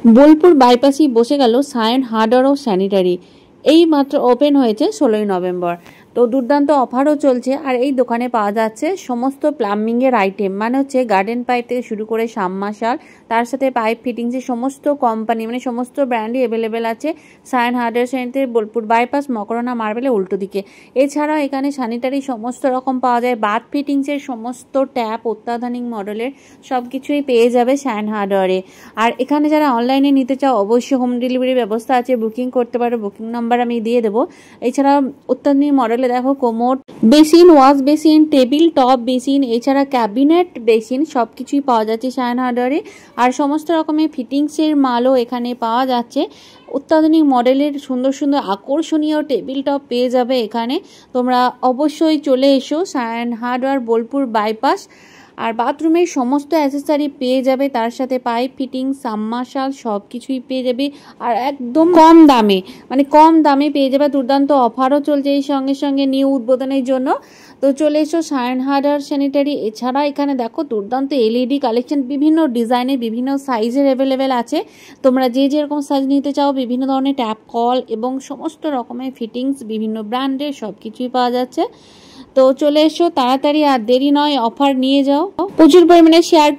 বোলপুর বাইপাসেই বসে গেল সায়ন হার্ডওয়্যার ও স্যানিটারি। এই মাত্র ওপেন হয়েছে 16ই নভেম্বর। তো দুর্দান্ত অফারও চলছে। আর এই দোকানে পাওয়া যাচ্ছে সমস্ত প্লাম্বিংয়ের আইটেম, মানে হচ্ছে গার্ডেন পাইপ থেকে শুরু করে সাবমার্শাল, তার সাথে পাইপ ফিটিংসের সমস্ত কোম্পানি, মানে সমস্ত ব্র্যান্ডই অ্যাভেলেবেল আছে Sayan hardware sanitary, Bolpur bypass, মকরণা মার্বেলের উল্টো দিকে। এছাড়াও এখানে স্যানিটারি সমস্ত রকম পাওয়া যায়, বাথ ফিটিংসের সমস্ত ট্যাপ অত্যাধুনিক মডেলের সব কিছুই পেয়ে যাবে সায়ন হার্ডওয়্যারে। আর এখানে যারা অনলাইনে নিতে চাও অবশ্যই হোম ডেলিভারি ব্যবস্থা আছে, বুকিং করতে পারো, বুকিং নাম্বার আমি দিয়ে দেবো। এছাড়া অত্যাধুনিক মডেলে দেখো commode, basin, wash basin, table top basin, এছাড়া ক্যাবিনেট বেসিন সবকিছুই পাওয়া যাচ্ছে সায়ন হার্ডওয়্যারে। আর সমস্ত রকমের ফিটিংসের মালও এখানে পাওয়া যাচ্ছে। অত্যাধুনিক মডেলের সুন্দর সুন্দর আকর্ষণীয় টেবিল টপ পেয়ে যাবে এখানে। তোমরা অবশ্যই চলে এসো সায়ন হার্ডওয়্যার, বোলপুর বাইপাস। আর বাথরুমের সমস্ত অ্যাসেসরি পেয়ে যাবে, তার সাথে পাইপ ফিটিং, সাবমার্শাল সব কিছুই পেয়ে যাবে। আর একদম কম দামে, মানে কম দামে পেয়ে যাবে। দুর্দান্ত অফারও চলছে এই সঙ্গে সঙ্গে নিউ উদ্বোধনের জন্য। তো চলে এসো সায়ন হার্ডওয়্যার স্যানিটারি। এছাড়া এখানে দেখো দুর্দান্ত এলইডি কালেকশন, বিভিন্ন ডিজাইনের বিভিন্ন সাইজের অ্যাভেলেবেল আছে। তোমরা যে যেরকম সাইজ নিতে চাও, বিভিন্ন ধরনের ট্যাপ কল এবং সমস্ত রকমের ফিটিংস বিভিন্ন ব্র্যান্ডের সব কিছুই পাওয়া যাচ্ছে। তো চলে এসো তাড়াতাড়ি, আর দেরি নয়, অফার নিয়ে যাও। প্রচুর পরিমাণে শেয়ার